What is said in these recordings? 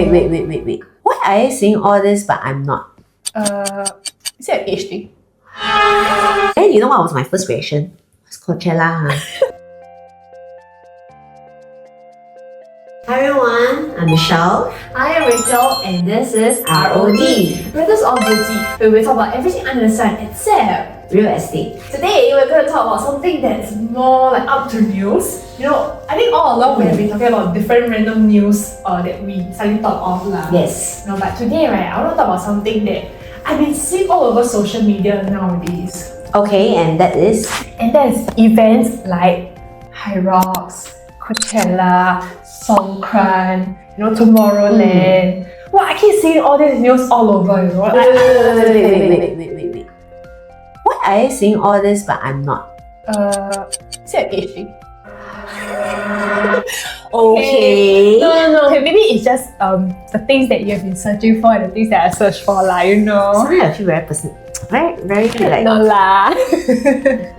Wait. Why are you saying all this but I'm not? Is it an age thing? Hey, you know what was my first reaction? It's Coachella, huh? Hi everyone, I'm Michelle. I am Rachel and this is ROD. Realtors of Beauty, where we talk about everything under the sun except Real estate. today we're going to talk about something that's more like up to news. You know, I think all along we have been talking about different random news that we suddenly thought of lah. Yes. No, but today, right, I want to talk about something that I've been seeing all over social media nowadays. Okay, and that is? And that's events like Hyrox, Coachella, Songkran, Tomorrowland. Wow, I keep seeing all these news all over, you know. Wait. Why are you saying all this but I'm not? Is it an age thing? Okay. No. Okay, maybe it's just the things that you have been searching for and the things that I searched for, lah, you know. Sorry, I feel very personal. Very like, No lah.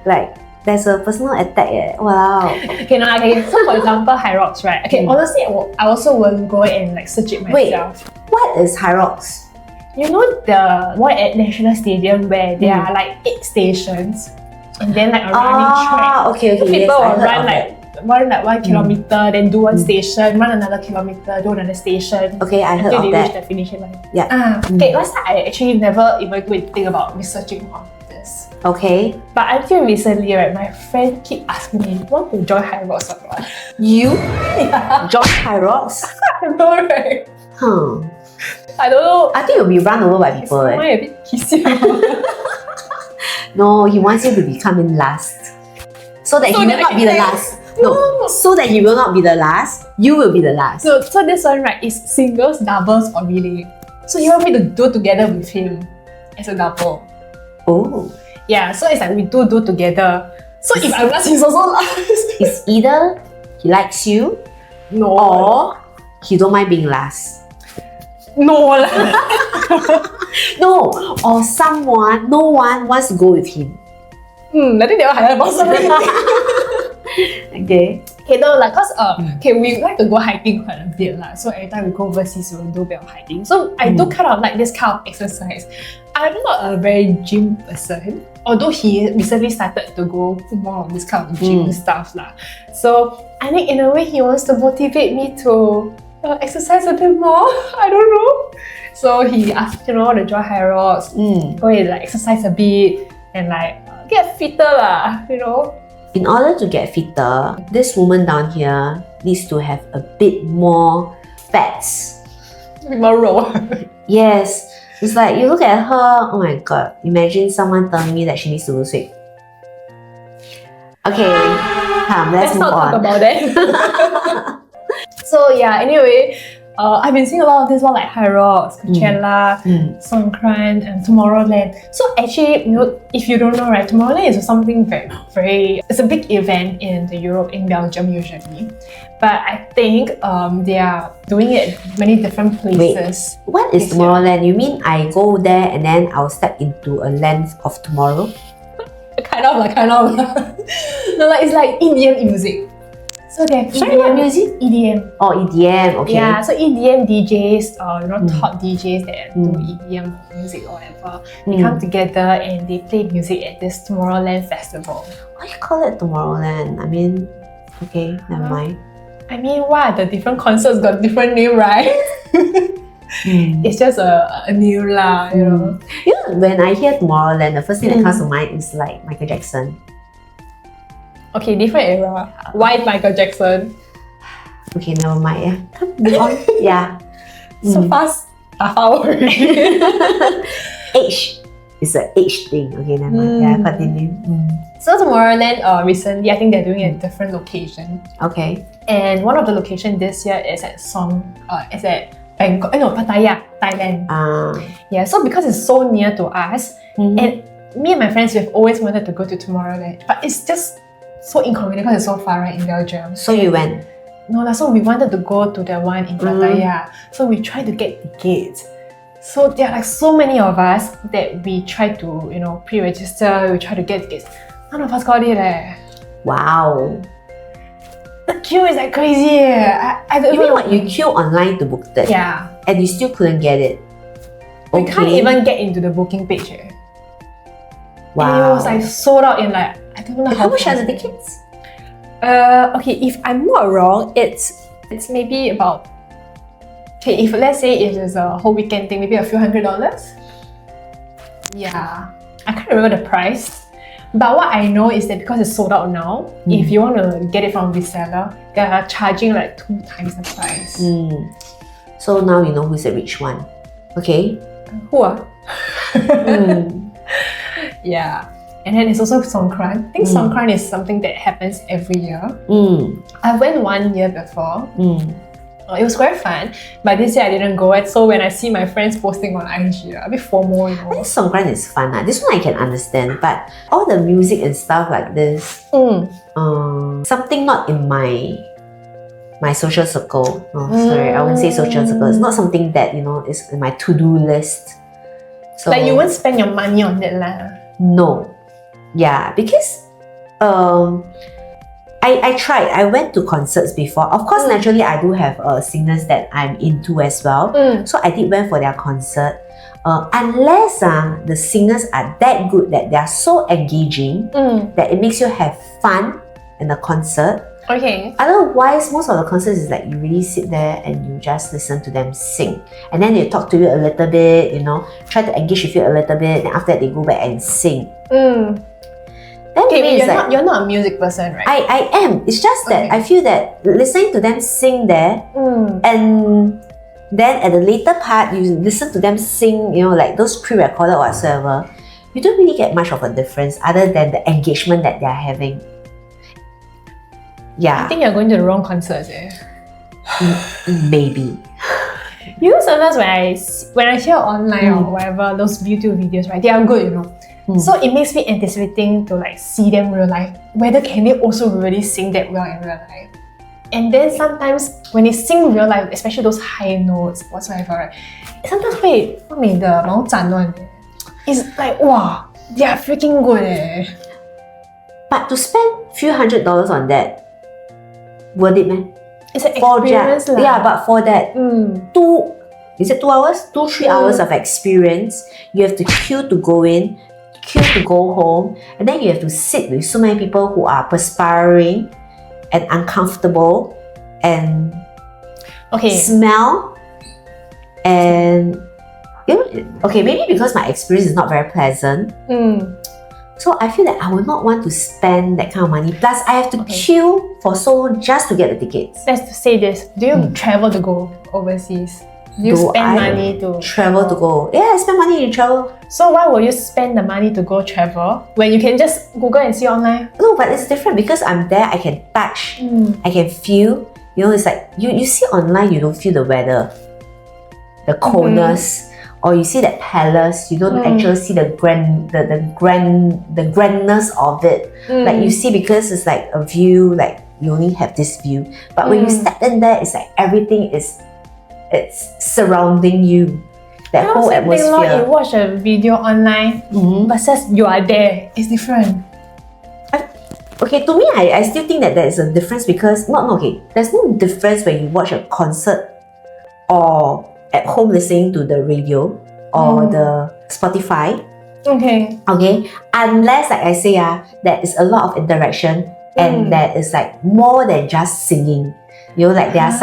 like there's a personal attack. Wow. Okay, so for example, Hyrox, right? Okay, honestly, I also won't go and like search it myself. Wait, what is Hyrox? You know the one at National Stadium where there are like 8 stations and then like a running track. Okay. So people Yes, I will heard run like 1 kilometer, then do one station, run another kilometer, do another station. Okay, I heard until of they reach that. the finishing line. Yeah. Okay, last time I actually never even go and think about researching on this. Okay. But until recently, right, my friend keep asking me, want to join Hyrox or not? You? Yeah. Join Hyrox? I know, right? I don't know. I think you'll be run over by people. Am I a bit kissy? No, he wants you to become in last. So that he will not be the last. No, so that he will not be the last, you will be the last. So this one, right, is singles, doubles, or relay. So you want me to do together with him as a double. Oh. Yeah, so it's like we do together. So if I'm last, he's also last. It's either he likes you No. or he don't mind being last. No lah. No, or no one wants to go with him. I think they will hire about something. Okay. Okay, no, like, cause we like to go hiking quite a bit lah. So every time we go overseas, we will do a bit of hiking. So I do kind of like this kind of exercise. I'm not a very gym person, although he recently started to go more on this kind of gym stuff lah. So I think in a way he wants to motivate me to exercise a bit more. I don't know. So he asked to join Hyrox, go and like exercise a bit and like get fitter lah, In order to get fitter, this woman down here needs to have a bit more fats. More raw. Yes. It's like you look at her, oh my god, imagine someone telling me that she needs to lose weight. Okay, let's move not on. talk about that. So yeah, anyway, I've been seeing a lot of this one like Hyrox, Coachella, Songkran and Tomorrowland. So actually, if you don't know, right, Tomorrowland is something very, it's a big event in Europe, in Belgium usually. But I think they are doing it many different places. Wait, what is Tomorrowland? You mean I go there and then I'll step into a land of tomorrow? Kind of. No, like it's like EDM music. So they have what music? EDM. Oh, EDM, okay. Yeah, so EDM DJs, top DJs that do EDM music or whatever, they come together and they play music at this Tomorrowland festival. Why you call it Tomorrowland? I mean, okay, never mind. I mean, what? The different concerts got different name, right? It's just a new lah, you know. You know, when I hear Tomorrowland, the first thing that comes to mind is like Michael Jackson. Okay, different era. Why Michael Jackson? Okay, never mind. Yeah, come move on. Yeah. So fast. Already. Age. It's an age thing. Okay, never mind. Yeah, continue. So Tomorrowland, recently, I think they're doing a different location. Okay. And one of the location this year is at Bangkok. No, Pattaya, Thailand. Yeah, so because it's so near to us, and me and my friends, we've always wanted to go to Tomorrowland, but it's just so inconvenient because it's so far, right, in Belgium. So you went? No, so we wanted to go to the one in Pattaya. So we tried to get tickets. So there are like so many of us that we tried to, pre-register, we tried to get tickets. None of us got it. Wow. The queue is like crazy. I don't You mean what? You queue online to book that? Yeah. and you still couldn't get it. We can't even get into the booking page. Wow. And it was like sold out in like, I don't know how much are the fast. tickets? Okay, if I'm not wrong, it's maybe about, okay, if let's say it is a whole weekend thing, maybe a few $100s. Yeah, I can't remember the price. But what I know is that because it's sold out now, if you want to get it from reseller, they are charging like 2 times the price. So now you know who's the rich one. Okay? Who are? Yeah. And then it's also Songkran. I think Songkran is something that happens every year. I went 1 year before. It was quite fun, but this year I didn't go. So when I see my friends posting on IG, a bit FOMO, you know. I think Songkran is fun. This one I can understand, but all the music and stuff like this, something not in my social circle. Sorry, I wouldn't say social circle. It's not something that, you know, is in my to-do list. So, like you won't spend your money on that lah. No. Yeah, because I tried. I went to concerts before. Of course, naturally, I do have singers that I'm into as well. So I did went for their concert. Unless the singers are that good, that they are so engaging, that it makes you have fun in the concert. Okay. Otherwise, most of the concerts is like you really sit there and you just listen to them sing. And then they talk to you a little bit, you know, try to engage with you a little bit, and after that they go back and sing. Then Okay, but you're not a music person, right? I am. It's just that I feel that listening to them sing there, and then at the later part, you listen to them sing, you know, like those pre-recorded or whatsoever, you don't really get much of a difference other than the engagement that they're having. Yeah. I think you're going to the wrong concerts. Maybe. You know, sometimes when I hear online or whatever, those YouTube videos, right, they are good, you know. So it makes me anticipating to like see them real life, whether can they also really sing that well in real life. And then sometimes when they sing real life, especially those high notes whatsoever, right, sometimes it's like, wow, they are freaking good. But to spend few $100s on that, worth it, man? It's an experience lah. Yeah, but for that 2 hours? 3 hours of experience, you have to queue to go in, queue to go home, and then you have to sit with so many people who are perspiring and uncomfortable and smell and okay, maybe because my experience is not very pleasant. So I feel that I would not want to spend that kind of money. Plus, I have to queue for so long just to get the tickets. Let's say this. Do you travel to go overseas? Do you spend money to travel to go? Yeah, I spend money to travel. So why will you spend the money to go travel when you can just Google and see online? No, but it's different because I'm there, I can touch, I can feel. You know, it's like you see online, you don't feel the weather, the coldness. Or you see that palace, you don't actually see the grandness of it. Like you see, because it's like a view, like you only have this view. But when you step in there, it's like everything it's surrounding you. That whole atmosphere. You watch a video online versus you are there. It's different. Okay, to me, I still think that there is a difference because there's no difference when you watch a concert or at home listening to the radio or the Spotify. Okay. Unless, like I say, there is a lot of interaction and there is like more than just singing. You know, like there are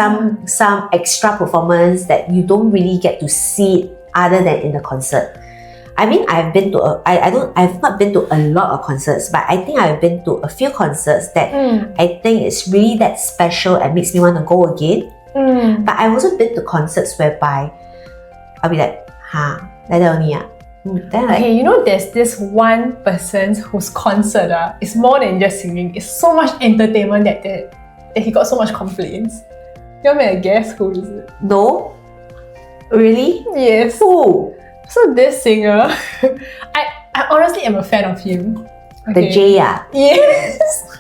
some extra performance that you don't really get to see other than in the concert. I mean, I've been to I've not been to a lot of concerts, but I think I've been to a few concerts that I think it's really that special and makes me want to go again. But I've also been to concerts whereby I'll be like, like that only. Then like, you know, there's this one person whose concert is more than just singing. It's so much entertainment that he got so much complaints. You want me to guess who is it? No? Really? Yes. Who? So this singer, I honestly am a fan of him. The J, Yes.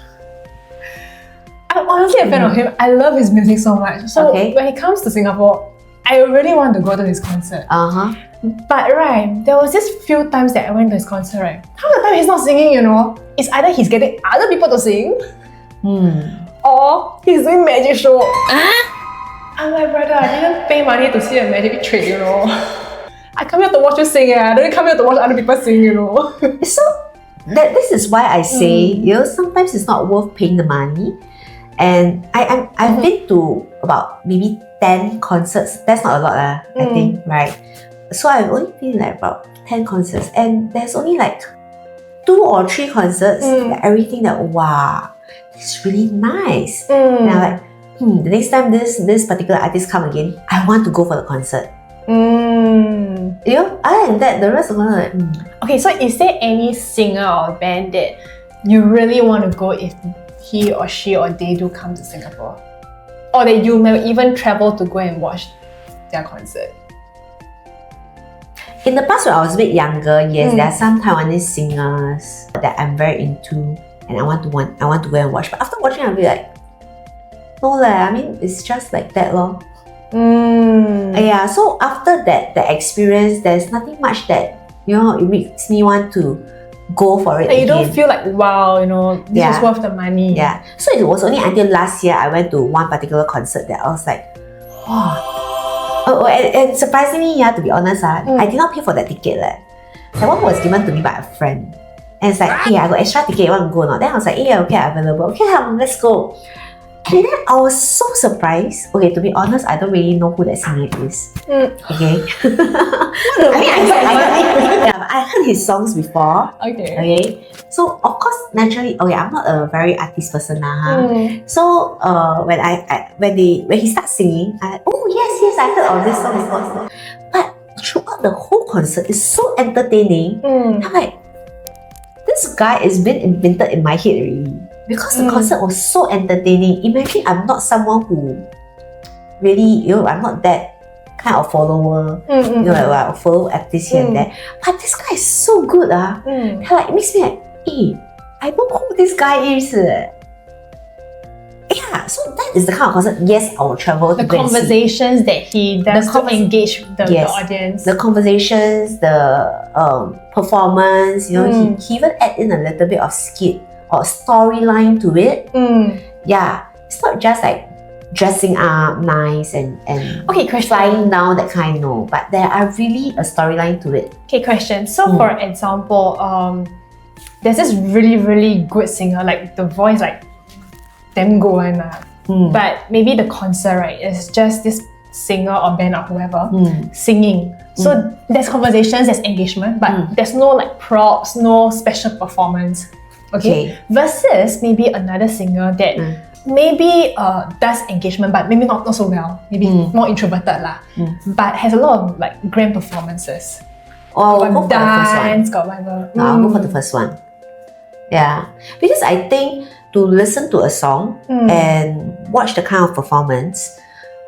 I'm honestly a fan of him. I love his music so much. So when he comes to Singapore, I really want to go to his concert. But right, there was this few times that I went to his concert, right? Half the time he's not singing, you know. It's either he's getting other people to sing, or he's doing magic show. I'm like, brother, I didn't pay money to see a magic trick, you know. I come here to watch you sing, I don't come here to watch other people sing, you know. So this is why I say, sometimes it's not worth paying the money. And I've been to about maybe 10 concerts. That's not a lot, I think, right? So I've only been like about 10 concerts, and there's only like 2 or 3 concerts that everything that wow, it's really nice. And I'm like, the next time this particular artist come again, I want to go for the concert. Other than that, the rest of them are like, Okay, so is there any singer or band that you really want to go if he or she or they do come to Singapore? Or that you may even travel to go and watch their concert? in the past when I was a bit younger, yes, there are some Taiwanese singers that I'm very into and I want to go and watch. But after watching, I'll be like, no lah, I mean, it's just like that lor. Yeah, so after that experience, there's nothing much that, it makes me want to go for it and you again. don't feel like, wow, this is worth the money. Yeah. So it was only until last year I went to one particular concert that I was like, wow. And surprisingly, to be honest, I did not pay for that ticket. That one was given to me by a friend. And it's like, hey, I got extra ticket, you want to go or not? Then I was like, yeah, okay, available. Okay, let's go. And then I was so surprised. Okay, to be honest, I don't really know who that singer is. Okay. I heard his songs before. Okay. So of course, naturally, I'm not a very artist person So when he starts singing, I yes, I heard of this song. But throughout the whole concert, it's so entertaining. I'm like, this guy is been invented in my head already. Because the concert was so entertaining. Imagine I'm not someone who really, I'm not that kind of follower, I follow artists here and there. But this guy is so good. It makes me like, hey, I know who this guy is. Yeah, so that is the kind of concert, yes, I will travel to The conversations that he does to engage the audience. The conversations, the performance, he even add in a little bit of skit or storyline to it. Yeah, it's not just like dressing up nice and flying down that kind, no. But there are really a storyline to it. Okay, question. So for example, there's this really, really good singer, like the voice like damn good one. But maybe the concert, right, is just this singer or band or whoever singing. So there's conversations, there's engagement, but there's no like props, no special performance. Okay. Versus maybe another singer that maybe does engagement, but maybe not so well. Maybe more introverted but has a lot of like grand performances. Or go for dance, the first one. got whatever. I'll go for the first one. Yeah, because I think to listen to a song and watch the kind of performance,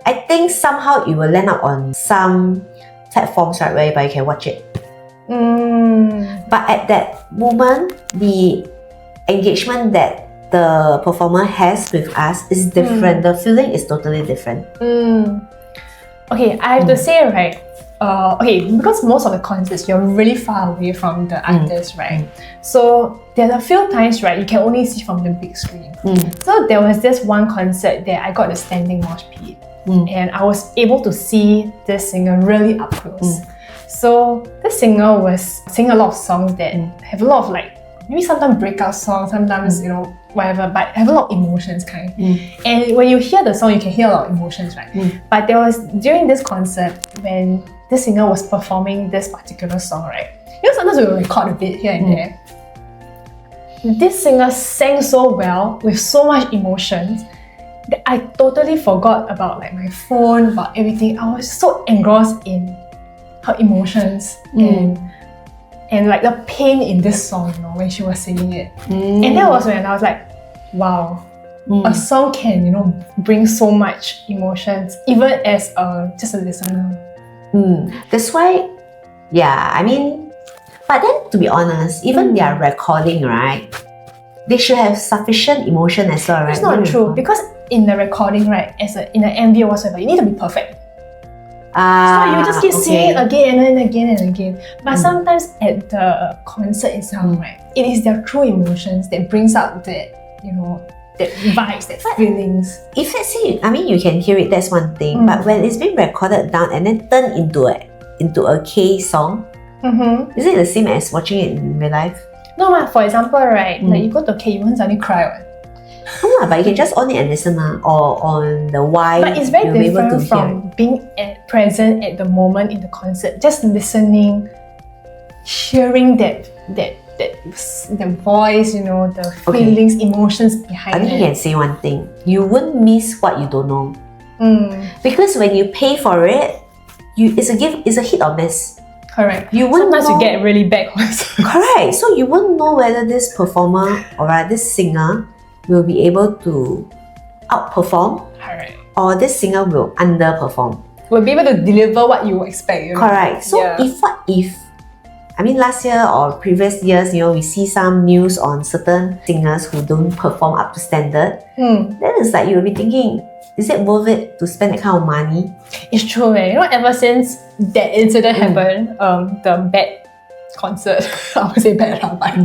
I think somehow it will land up on some platforms, right, whereby you can watch it. But at that moment, the engagement that the performer has with us is different. The feeling is totally different. Okay, I have to say, right, because most of the concerts, you're really far away from the artist, right? So there's a few times, right, you can only see from the big screen. So there was this one concert that I got the standing mosh pit. And I was able to see this singer really up close. So this singer was singing a lot of songs that have a lot of like, maybe sometimes breakout songs, sometimes, whatever, but have a lot of emotions kind. And when you hear the song, you can hear a lot of emotions, right? But there was, during this concert, when this singer was performing this particular song, right? Sometimes we will record a bit here and there. This singer sang so well, with so much emotions, that I totally forgot about like my phone, about everything. I was so engrossed in her emotions and like the pain in this song, when she was singing it. And that was when I was like, wow, a song can, bring so much emotions, even as just a listener. That's why, I mean, but then to be honest, even their recording, right, they should have sufficient emotion as well, right? That's not true, because in the recording, right, in an MV or whatsoever, you need to be perfect. So you just keep singing again and again and again. But sometimes at the concert itself, right, it is their true emotions that brings out that, that vibes, that feelings. If let's say, I mean, you can hear it, that's one thing. But when it's been recorded down and then turned into a K song, is it the same as watching it in real life? No, for example, right, like you go to K, you won't suddenly cry. No, but you can just on it and listen, or on the Y. But it's very different from being present at the moment in the concert. Just listening, hearing that the voice, you know, the feelings, emotions behind it. I think you can say one thing. You won't miss what you don't know. Because when you pay for it, it's a hit or miss. Correct. Sometimes you get really bad concerts. Correct. So you won't know whether this performer or this singer will be able to outperform, or this singer will underperform. Will be able to deliver what you expect. You know? Correct. So if I mean, last year or previous years, you know, we see some news on certain singers who don't perform up to standard. Then it's like you'll be thinking, is it worth it to spend that kind of money? It's true, you know, ever since that incident happened, the bad concert, I would say bad, but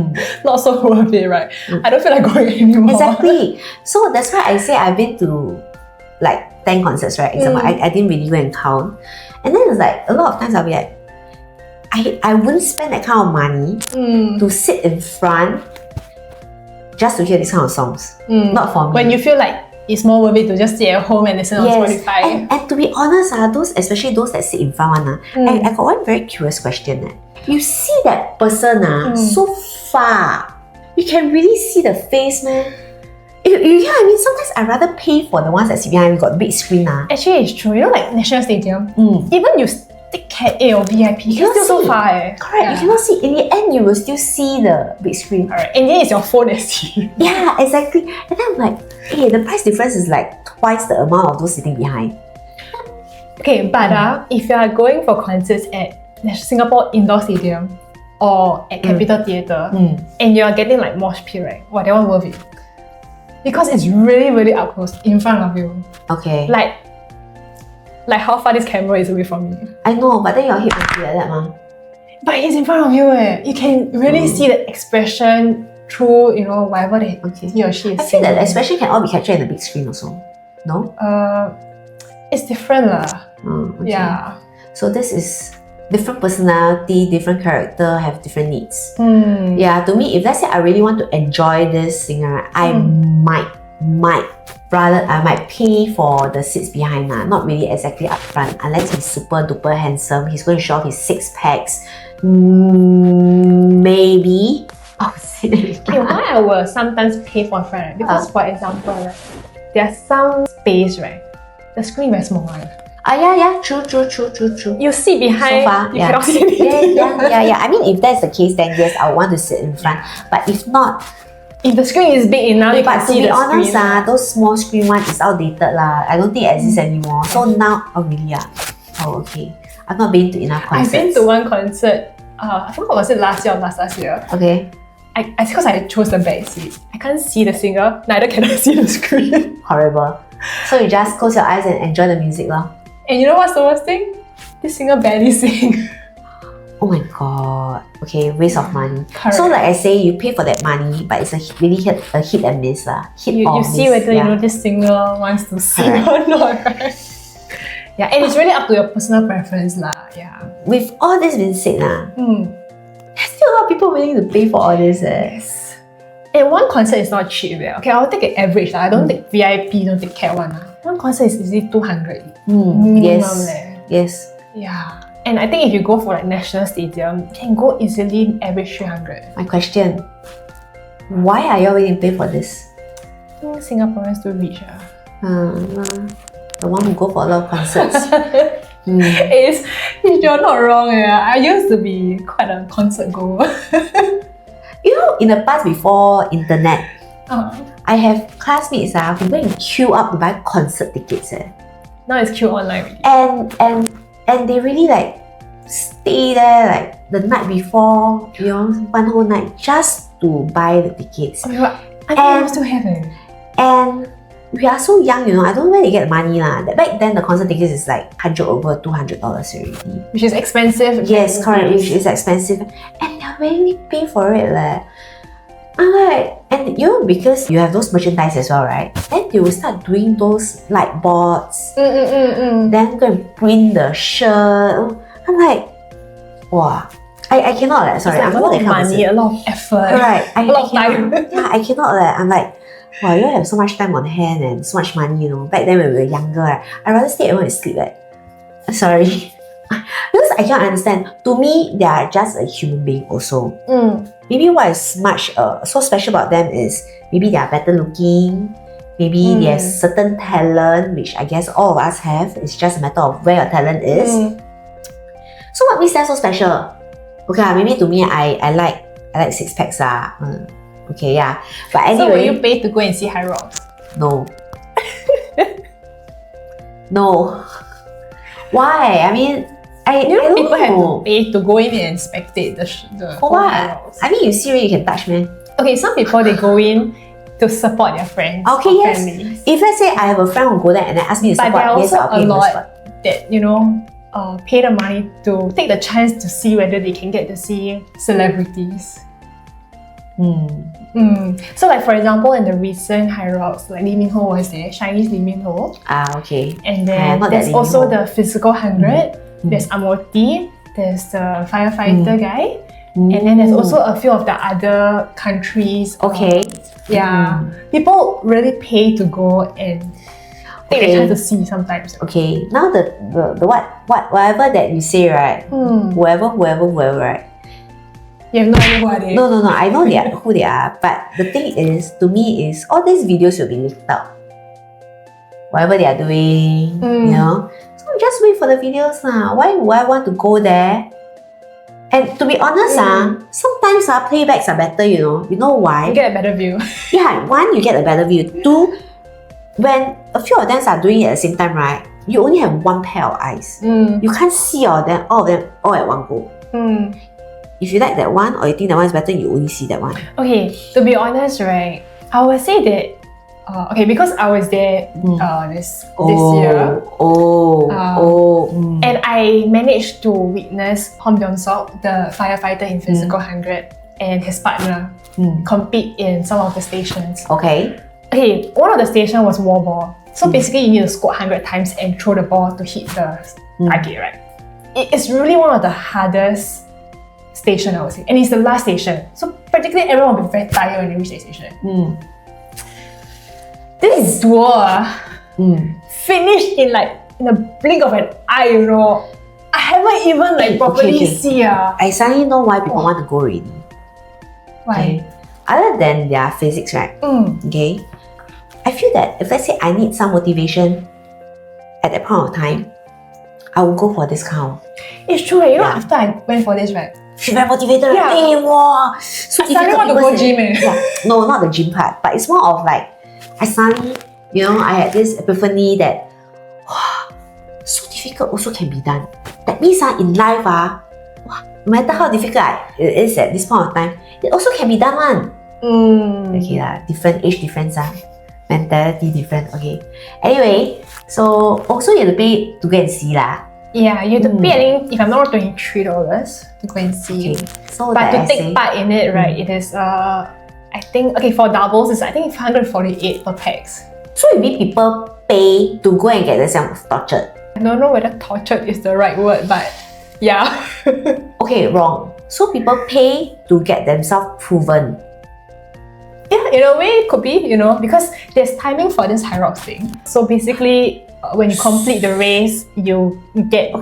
not so worth it, right? I don't feel like going anymore. Exactly. So that's why I say I've been to like 10 concerts, right? Example, I didn't really go and count. And then it's like, a lot of times I'll be like, I wouldn't spend that kind of money to sit in front just to hear these kind of songs. Not for me. When you feel like it's more worth it to just stay at home and listen on Spotify. And to be honest, especially those that sit in front, I got one very curious question. You see that person so far, you can really see the face, man. You know what I mean? Sometimes I'd rather pay for the ones that sit behind, got big screen. Actually, it's true. You know, like National Stadium, even you take Cat A or VIP, you still so far. Correct, you cannot see. In the end, you will still see the big screen. Alright, in the end, it's your phone that see. Yeah, exactly. And then I'm like, hey, the price difference is like twice the amount of those sitting behind. Okay, but if you are going for concerts at Singapore Indoor Stadium or at Capitol Theatre and you are getting like mosh pit, right? Wow, that one worth it. Because it's really, really up close in front of you. Okay. Like how far this camera is away from you. I know, but then your hip will be like that, man. But he's in front of you, You can really see the expression through, you know, whatever he or she is I feel that the expression can all be captured in the big screen also. No? It's different lah. Okay. Yeah. So this is different personality, different character, have different needs. Yeah, to me, if let's say I really want to enjoy this singer, I might pay for the seats behind, not really exactly up front, unless he's super duper handsome, he's going to show off his 6 packs. Maybe. Okay, why I will sometimes pay for front, right? Because for example, right, there's some space, right? The screen very small, right? Yeah, true. You sit behind, so far, you cannot see anything. Yeah. I mean, if that's the case, then yes, I want to sit in front. But if not, if the screen is big enough, you can see the screen. To be honest, those small screen ones is outdated lah. I don't think it exists anymore. So now, really Oh, okay. I've not been to enough concerts. I've been to one concert. I forgot, was it last year or last year? Okay. Because I chose the back seat. I can't see the singer, neither can I see the screen. Horrible. So you just close your eyes and enjoy the music lah. And you know what's the worst thing? This singer barely sing. Oh my god. Okay, waste of money. Correct. So like I say, you pay for that money, but it's a hit and miss lah. You see whether you know this singer wants to sing or not, right? Yeah, and it's really up to your personal preference lah. Yeah. With all this being said there's still a lot of people willing to pay for all this. Yes. And one concert is not cheap. Okay, I'll take an average. I don't take VIP, don't take Cat 1. One concert is easily 200. Minimum. Yes. Yeah. And I think if you go for like National Stadium, you can go easily average 300. My question, why are you willing to pay for this? I think Singaporeans too rich. The one who go for a lot of concerts. You're not wrong. I used to be quite a concert goer. You know, in the past before internet, I have classmates who go and queue up to buy concert tickets. Now it's queue online already. And they really like stay there like the night before, you know, one whole night just to buy the tickets. Oh my god, I think I still have it. And we are so young, you know, I don't know where they get money lah. Back then the concert tickets is like $100 over $200 already. Which is expensive. Yes, correct, which is expensive. And they're willing to pay for it. I'm like, and you know, because you have those merchandise as well, right? Then they will start doing those light boards. Then go and print the shirt. I'm like, wow. I cannot like, sorry, It's like I'm a lot not of that kind of money, person. a lot of effort, Correct. a lot of time. Yeah, I cannot like, I'm like, wow, you have so much time on hand and so much money, you know. Back then when we were younger, right, I'd rather stay at home and sleep. Like, sorry. Because I can't understand. To me, they are just a human being also. Maybe what is much so special about them is maybe they are better looking. Maybe they have certain talent, which I guess all of us have. It's just a matter of where your talent is. So what makes them so special? Okay, maybe to me, I like six packs. Okay, yeah. But anyway. So will you pay to go and see Hyrox? No. No. Why? I mean, I don't people have know. to pay to go in and spectate the For whole what? Hyrox. I mean, you see, you can touch me. Okay, some people they go in to support their friends Okay, or yes. families. If let's say I have a friend who go there and then ask me to But support, there are yes, also I'll pay a him to lot support. that, you know, pay the money to take the chance to see whether they can get to see celebrities. So like for example, in the recent Hyrox, like Lee Min Ho was there, Chinese Lee Min Ho. Okay. And then not that there's Lee Min also Ho. the physical 100, there's Amorti, there's the firefighter guy, and then there's also a few of the other countries. Okay. People really pay to go and take the chance to see sometimes. Okay. Now the whatever that you say, right? Whoever, right? You have no idea who are they? No. I know who they are. But the thing is, to me, is all these videos will be leaked out. Whatever they are doing, you know. So just wait for the videos now. Why would I want to go there? And to be honest, sometimes playbacks are better, you know. You know why? You get a better view. Yeah, one, you get a better view. Two, when a few of them are doing it at the same time, right? You only have one pair of eyes. You can't see all of them all at one go. If you like that one or you think that one is better, you only see that one. Okay, to be honest, right, I would say that okay, because I was there this year. And I managed to witness Hong Byung-sok, the firefighter in Physical 100, and his partner compete in some of the stations. Okay. Okay, one of the stations was wall ball. So basically you need to squat 100 times and throw the ball to hit the target, right? It's really one of the hardest station, I would say. And it's the last station. So practically everyone will be very tired when they reach the station. This duel finished in the blink of an eye, you know. I haven't even properly see. I suddenly know why people want to go already. Why? Okay. Other than their physics, right? Okay. I feel that if let's say I need some motivation at that point of time, I will go for discount. It's true, you know, after I went for this, right? She's very motivated, right? Hey, wow. So I suddenly want to go gym. No, not the gym part, but it's more of like, I suddenly, you know, I had this epiphany that, wow, so difficult also can be done. That means in life, wow, no matter how difficult it is at this point of time, it also can be done one. Okay, different age difference, mentality different, okay. Anyway, so also you have to pay to go and see lah. Yeah, you have to pay, I think, if I'm not wrong, $23 to go and see. Okay. So but to take part in it, right, it is, I think, okay, for doubles, it's I think it's 148 per pax. So you mean people pay to go and get themselves tortured? I don't know whether tortured is the right word, but yeah. Okay, wrong. So people pay to get themselves proven. Yeah, in a way, it could be, you know, because there's timing for this Hyrox thing. So basically, when you complete the race, you get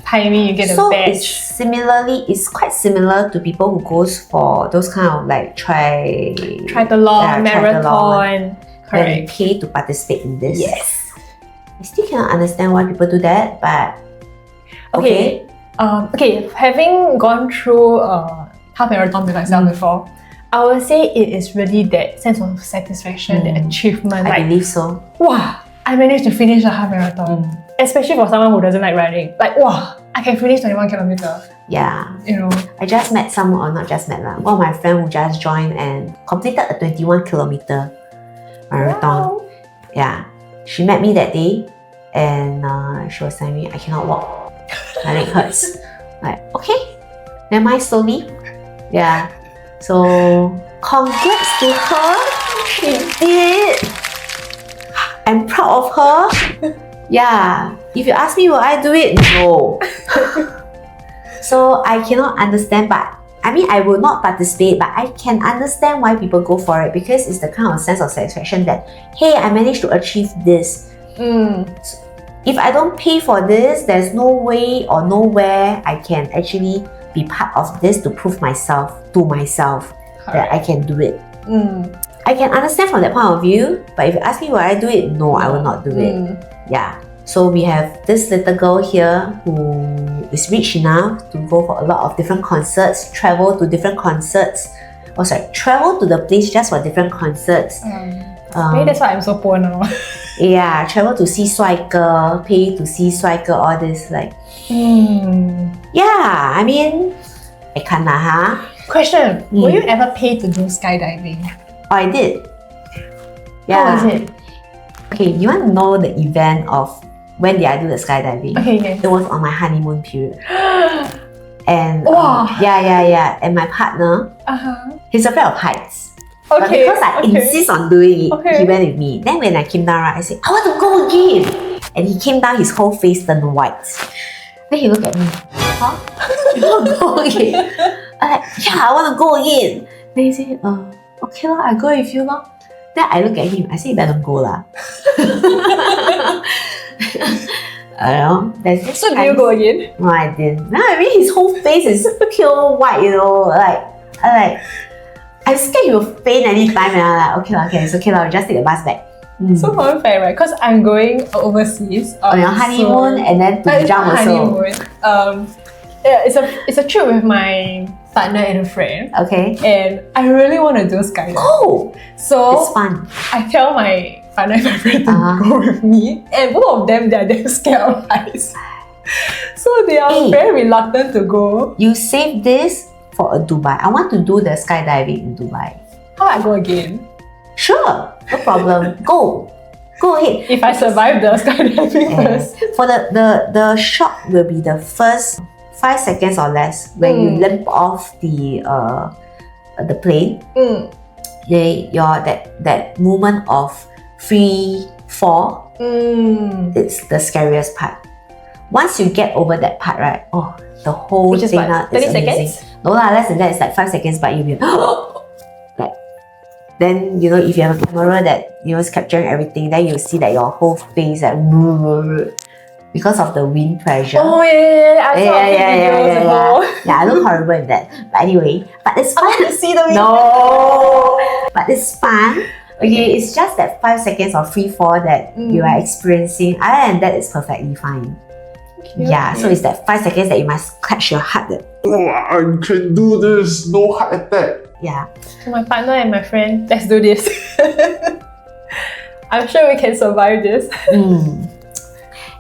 timing, you get a badge. It's quite similar to people who goes for those kind of like triathlon, marathon. Correct. They pay to participate in this. Yes. I still cannot understand why people do that, but okay. Having gone through half marathon with myself before, I would say it is really that sense of satisfaction, the achievement. I believe so. Wow, I managed to finish a half marathon. Especially for someone who doesn't like running. Like, wow, I can finish 21 kilometers. Yeah. You know. I just met someone, or not just met one of my friends who just joined and completed a 21 kilometer marathon. Wow. Yeah. She met me that day and she was telling me, I cannot walk. My leg hurts. Like, okay, never mind, slowly. Yeah. So congrats to her. She did it. I'm proud of her. Yeah. If you ask me, will I do it? No. So I cannot understand, but I mean, I will not participate, but I can understand why people go for it because it's the kind of sense of satisfaction that, hey, I managed to achieve this. If I don't pay for this, there's no way or nowhere I can actually be part of this to prove to myself that I can do it. I can understand from that point of view, but if you ask me will I do it, no, I will not do it. Yeah. So we have this little girl here who is rich enough to go for a lot of different concerts, travel to different concerts. Travel to the place just for different concerts. Maybe that's why I'm so poor now. Yeah, travel to see 帅哥, pay to see 帅哥, all this like. Yeah, I mean, I can't huh? Question: Will you ever pay to do skydiving? Oh, I did. Yeah. How was it? Okay, you want to know the event of when did I do the skydiving? Okay. It was on my honeymoon period. And Wow. Yeah. And my partner, he's afraid of heights. But Okay. because I insist on doing it, he went with me. Then when I came down, right, I said, I want to go again. And he came down, his whole face turned white. Then he looked at me, huh? You want to go again? I'm like, yeah, I want to go again. Then he said, okay lah, I go with you lah. Then I look at him, I say, you better go lah. I don't know. So did you go again? No, I didn't. No, I mean his whole face is pure white, you know. I'm scared he will faint anytime, and I'm like, okay, it's okay, I'll just take the bus back. So unfair, right? Because I'm going overseas On your honeymoon, and then to jump also. Honeymoon. Yeah, it's a trip with my partner and a friend. Okay. And I really want to do skydiving. Oh! So it's fun. I tell my partner and my friend to go with me, and both of them, they're damn scared of heights. So they are very reluctant to go. You save this for a Dubai. I want to do the skydiving in Dubai. How I go again? Sure, no problem. Go ahead. If I survive the skydiving first. For the shock will be the first 5 seconds or less when you limp off the plane. That moment of free fall, it's the scariest part. Once you get over that part, right? Oh, the whole Which is thing what, 30 is amazing. seconds? No lah, less than that. It's like 5 seconds, but you'll be like. Then you know if you have a camera that is capturing everything, then you see that your whole face like because of the wind pressure. Oh yeah. I saw videos ago. Yeah, I look horrible in that. But anyway, but it's fun. I want to see the wind. No, but it's fun. Okay, it's just that 5 seconds of free fall that you are experiencing. Other than that, it's perfectly fine. Yeah, so it's that 5 seconds that you must catch your heart. I can do this, no heart attack. Yeah. To my partner and my friend, let's do this. I'm sure we can survive this.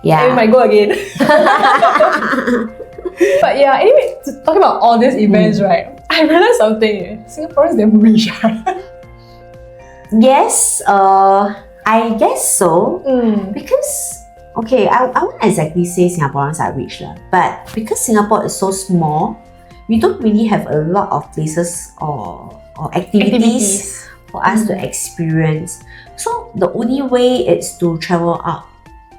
Yeah. And we might go again. But yeah, anyway, talking about all these events, right? I realized something. Singaporeans, they're rich. Yes, I guess so. Because, okay, I won't exactly say Singaporeans are rich, but because Singapore is so small, we don't really have a lot of places or activities for us to experience. So the only way is to travel out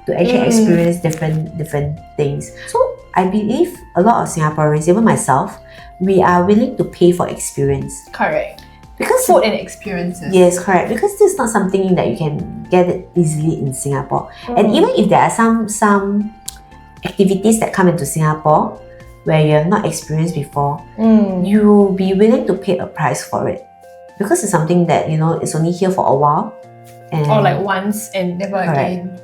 to actually experience different things. So I believe a lot of Singaporeans, even myself, we are willing to pay for experience. Correct. Because food and experiences. Yes, correct. Because this is not something that you can get it easily in Singapore. And even if there are some activities that come into Singapore where you have not experienced before, you will be willing to pay a price for it. Because it's something that, it's only here for a while. And or like once and never again.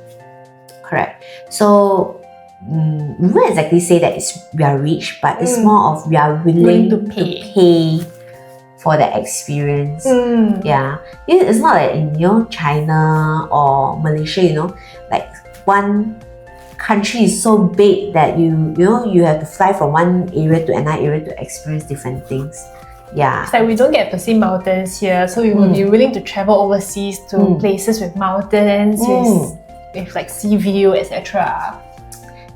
Correct. So, we won't exactly say that we are rich, but it's more of we are willing to pay for the experience. Yeah. It's not like in China or Malaysia, like one country is so big that you have to fly from one area to another area to experience different things. Yeah. It's like we don't get to see mountains here, so we will be willing to travel overseas to places with mountains, with like sea view, etc.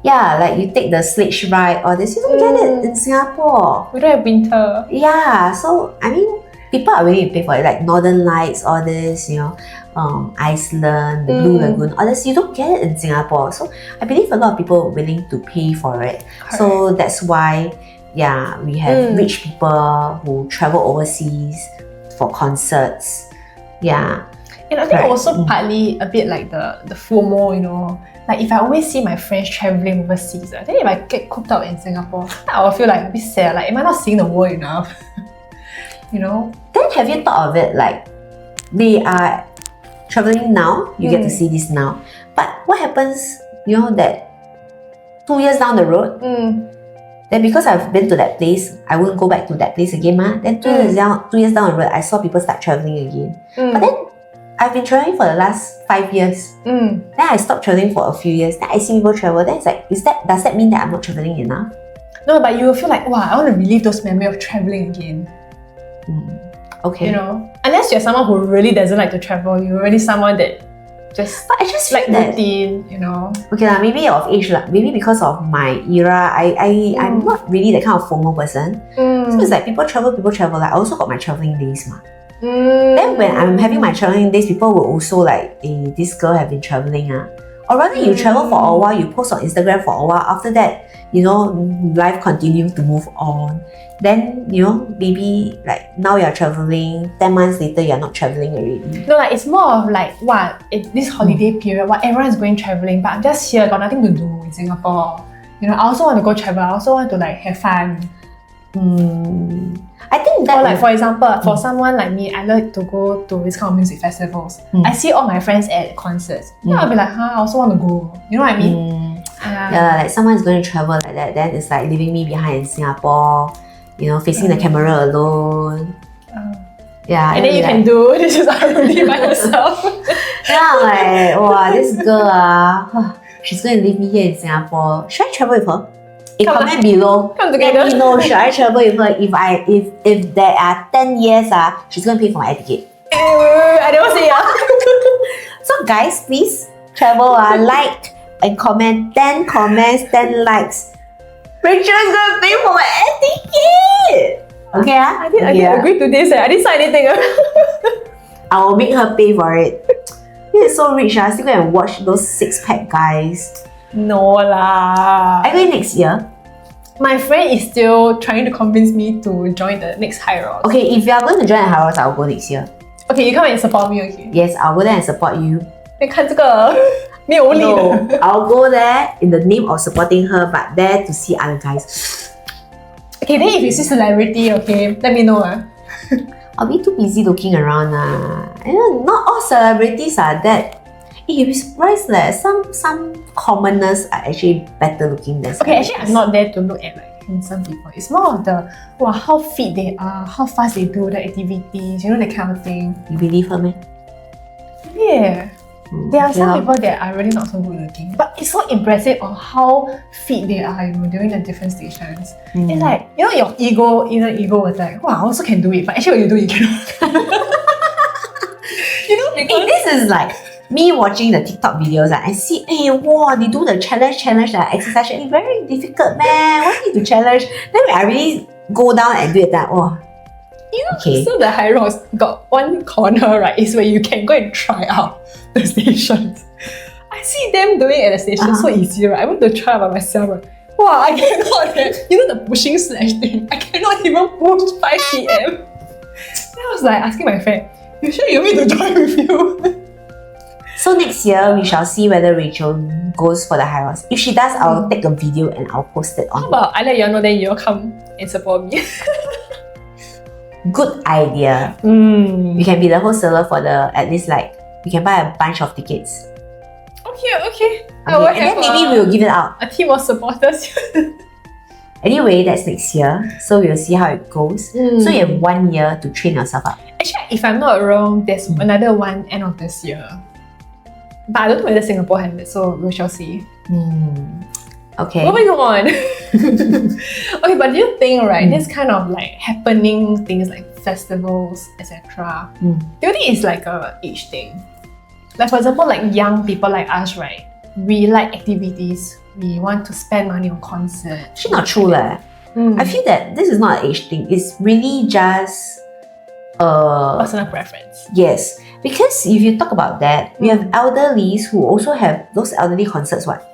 Yeah, like you take the sledge ride or this, you don't get it in Singapore. We don't have winter. Yeah, so I mean, people are willing to pay for it, like Northern Lights, all this, Iceland, the Blue Lagoon, all this. You don't get it in Singapore. So I believe a lot of people are willing to pay for it. Correct. So that's why, we have rich people who travel overseas for concerts. Yeah. And I think also partly a bit like the FOMO, like if I always see my friends traveling overseas, I think if I get cooped up in Singapore, I will feel like a bit sad. Like, am I not seeing the world enough? Then have you thought of it like they are traveling now, you get to see this now. But what happens, that 2 years down the road, then because I've been to that place, I won't go back to that place again, Then 2 years down the road, I saw people start traveling again. But then I've been traveling for the last 5 years. Then I stopped traveling for a few years. Then I see people travel. Then it's like, does that mean that I'm not traveling enough? No, but you will feel like, wow, I want to relive those memories of traveling again. Okay. Unless you're someone who really doesn't like to travel, you're really someone that just But I just like feel that routine, Okay lah, maybe of age lah. Maybe because of my era, I'm not really that kind of FOMO person. So it's like people travel. Like, I also got my traveling days, Then when I'm having my traveling days, people will also like, hey, this girl have been traveling, Or rather, you travel for a while, you post on Instagram for a while. After that, life continues to move on. Then, maybe like now you're traveling, 10 months later, you're not traveling already. No, like it's more of like, it's this holiday period, everyone's going traveling, but I'm just here, got nothing to do in Singapore. I also want to go travel, I also want to like have fun. I think that, or like for example, for someone like me, I like to go to this kind of music festivals. I see all my friends at concerts. I'll be like, I also want to go. You know what I mean? Like someone's going to travel like that, then it's like leaving me behind in Singapore, facing the camera alone. And then you can do this is already by yourself. Like, wow, this girl, she's going to leave me here in Singapore. Should I travel with her? Comment below. Come together. Let me know, should I travel with her? If there are 10 years, she's going to pay for my air ticket. I don't see So guys, please travel, like and comment. 10 comments, 10 likes. Rachel is going to pay for my air ticket. Okay, I didn't agree to this. I didn't sign anything. I will make her pay for it. This is so rich. I still go and watch those 6-pack guys. No lah. I going next year. My friend is still trying to convince me to join the next Hyrox. Okay, if you are going to join Hyrox, I'll go next year. Okay, you come and support me, okay? Yes, I'll go there and support you. 你看这个没有力的。 No, I'll go there in the name of supporting her, but there to see other guys. Okay, then if you see celebrity, okay, let me know. I'll be too busy looking around. Not all celebrities are that. You'll be surprised that some commoners are actually better looking than Okay, celebrities. actually I'm not there to look at like handsome people. It's more of the how fit they are, how fast they do the activities, that kind of thing. You believe her, man? Yeah. There are some Yeah. people that are really not so good looking, but it's so impressive on how fit they are, during the different stations. It's like, your inner ego was like, wow, I also can do it, but actually when you do, you cannot. Because This is like me watching the TikTok videos. I see, wow, they do the challenge, exercise. It's very difficult, man. Why need to challenge? Then when I really go down and do it, okay. so the Hyrox got one corner, right, is where you can go and try out the stations. I see them doing it at the station so easy, right? I want to try out by myself, right? Wow, I cannot. The pushing slash thing, I cannot even push 5 PM. Then I was like asking my friend, you sure you want me to join with you? So next year, we shall see whether Rachel goes for the Hyrox. If she does, I'll take a video and I'll post it How on. about I let you all know, then you all come and support me? Good idea. We can be the wholesaler for at least we can buy a bunch of tickets. Okay. I will And then have maybe we'll give it out. a team of supporters. Anyway, that's next year. So we'll see how it goes. So you have 1 year to train yourself up. Actually, if I'm not wrong, there's another one end of this year. But I don't know whether Singapore has it, so we shall see. Okay. Moving on. Okay, but do you think, right, this kind of like happening things like festivals, etc. Do you think it's like a age thing? Like for example, like young people like us, right? We like activities. We want to spend money on concerts. Actually, not true. I feel that this is not an age thing. It's really just Personal preference. Yes, because if you talk about that, we have elderlies who also have those elderly concerts. What?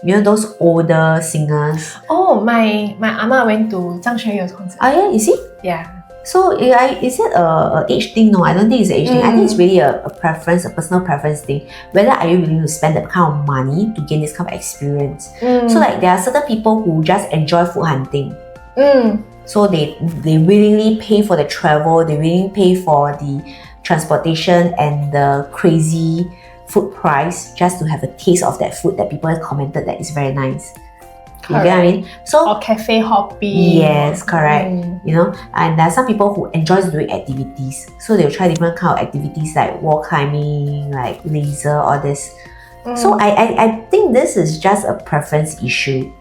You know those older singers. Oh, my ama went to Zhang Xueyu's concert. Ah yeah, you see. Yeah. So is it a age thing? No, I don't think it's an age thing. I think it's really a preference, a personal preference thing. Whether are you willing to spend that kind of money to gain this kind of experience? So like there are certain people who just enjoy food hunting. So they willingly pay for the travel, they willingly pay for the transportation and the crazy food price just to have a taste of that food that people have commented that is very nice. You get what I mean? So Or cafe hopping. yes, correct. You know, and there are some people who enjoy doing activities. So they'll try different kind of activities like wall climbing, like laser, all this. So I think this is just a preference issue.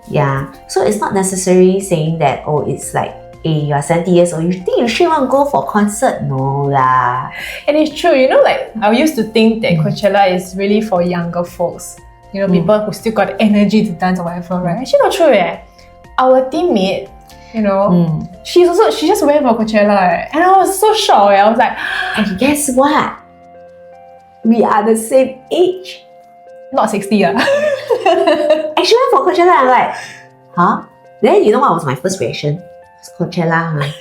Yeah. So it's not necessarily saying that, oh, it's like, hey, you're 70 years old, you think you should want to go for concert? No lah. And it's true, you know, like I used to think that Coachella is really for younger folks. You know, people who still got energy to dance or whatever, right? Actually not true, eh. Our teammate, you know, she just went for Coachella, and I was so shocked. I was like, And guess what? We are the same age. not 60, And she went for Coachella. I'm like, huh? Then you know what was my first reaction? It's Coachella, huh?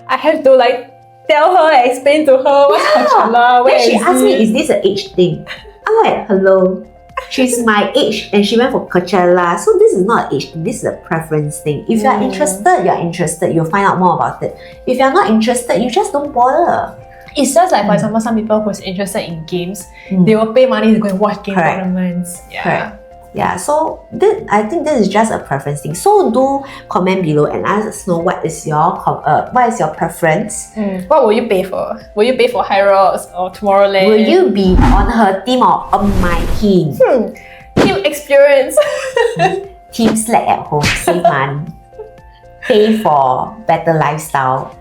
I have to like tell her, explain to her what's Coachella. Where Then she is asked me, it? is this an age thing? I'm like, hello. She's my age and she went for Coachella. So this is not an age thing, this is a preference thing. If you're interested, you're interested. You'll find out more about it. If you're not interested, you just don't bother. It's just like, for example, some people who's interested in games, they will pay money to go and watch game Correct. tournaments. Yeah. Correct. Yeah, so I think this is just a preference thing. So do comment below and let us know what is your preference. What will you pay for? Will you pay for Hyrox or Tomorrowland? Will you be on her team or on my team? Team experience. Team slack at home, save money, pay for better lifestyle.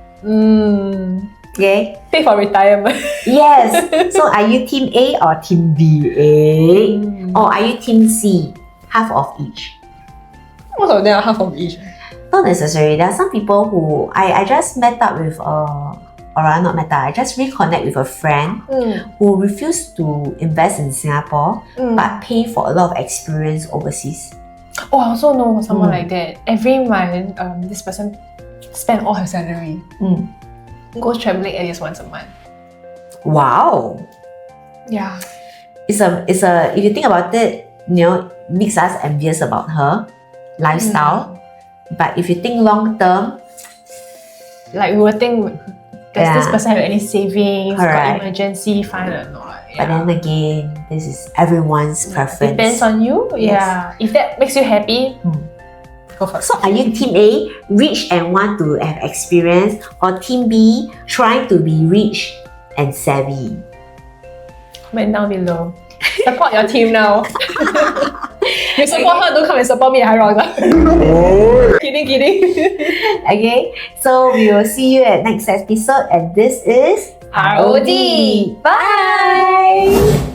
Okay? Pay for retirement. Yes. So are you team A or team B? Or are you team C? Half of each. Most of them are half of each. Not necessarily. There are some people who I just met up with I just reconnect with a friend who refused to invest in Singapore but pay for a lot of experience overseas. Oh, I also know someone like that. Every month, this person spend all her salary. Goes traveling at least once a month. Wow. Yeah. It's a if you think about it, you know, makes us envious about her lifestyle. But if you think long term, like we would think, does this person have any savings, Correct. got emergency fund or not? but then again, this is everyone's preference. Depends on you. Yes. Yeah. If that makes you happy, go for it. So are you team A, rich and want to have experience, or team B, trying to be rich and savvy? Comment down below. Support your team now. You support her, don't come and support me at Hyrox. Kidding. Okay, so we will see you at next episode, and this is ROD. Bye!